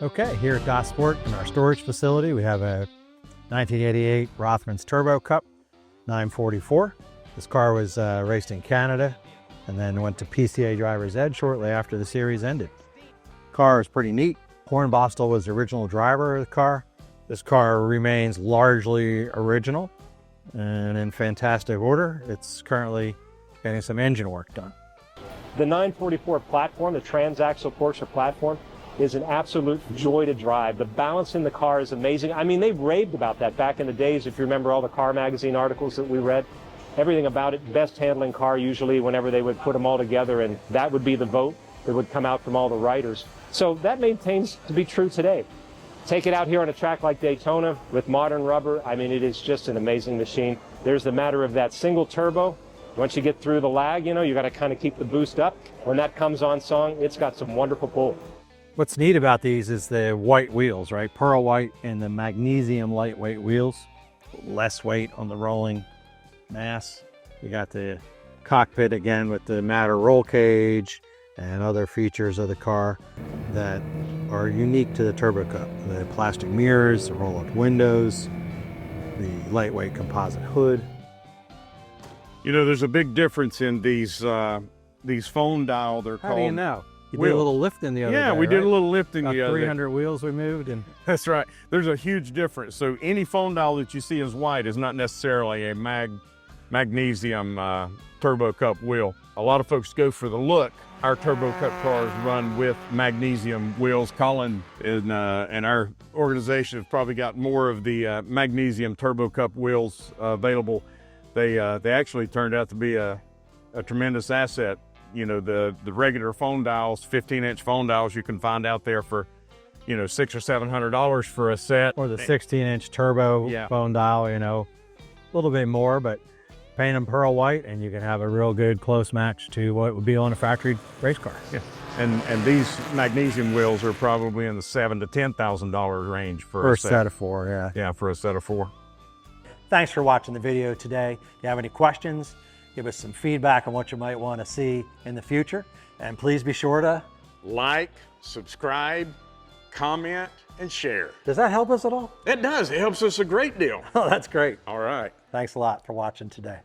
Okay, here at Gosport in our storage facility, we have a 1988 Rothmans Turbo Cup 944. This car was raced in Canada and then went to PCA Driver's Ed shortly after the series ended. Car is pretty neat. Hornbostel was the original driver of the car. This car remains largely original and in fantastic order. It's currently getting some engine work done. The 944 platform, the transaxle Porsche platform, is an absolute joy to drive. The balance in the car is amazing. I mean, they raved about that back in the days, if you remember all the car magazine articles that we read. Everything about it, best handling car usually whenever they would put them all together, and that would be the vote that would come out from all the writers. So that maintains to be true today. Take it out here on a track like Daytona with modern rubber. I mean, it is just an amazing machine. There's the matter of that single turbo. Once you get through the lag, you know, you got to kind of keep the boost up. When that comes on song, it's got some wonderful pull. What's neat about these is the white wheels, right? Pearl white and the magnesium lightweight wheels. Less weight on the rolling mass. You got the cockpit again with the matter roll cage and other features of the car that are unique to the Turbo Cup. The plastic mirrors, the roll-up windows, the lightweight composite hood. You know, there's a big difference in these phone dial. They're How called. do you know? You did a little lifting the other day. Yeah, we did a little lifting About the other day. 300 wheels we moved, and That's right. There's a huge difference. So any phone dial that you see is white is not necessarily a magnesium Turbo Cup wheel. A lot of folks go for the look. Our Turbo Cup cars run with magnesium wheels. Colin and our organization have probably got more of the magnesium Turbo Cup wheels available. They actually turned out to be a tremendous asset. You know, the regular phone dials, 15-inch phone dials you can find out there for, you know, $600 or $700 for a set. or the 16-inch turbo phone dial, you know, a little bit more, but paint them pearl white and you can have a real good close match to what would be on a factory race car. Yeah. And these magnesium wheels are probably in the $7,000 to $10,000 range for a set of four, yeah. Yeah, for a set of four. Thanks for watching the video today. If you have any questions, give us some feedback on what you might want to see in the future. And please be sure to Like, subscribe, comment, and share. Does that help us at all? It does. It helps us a great deal. Oh, that's great. All right. Thanks a lot for watching today.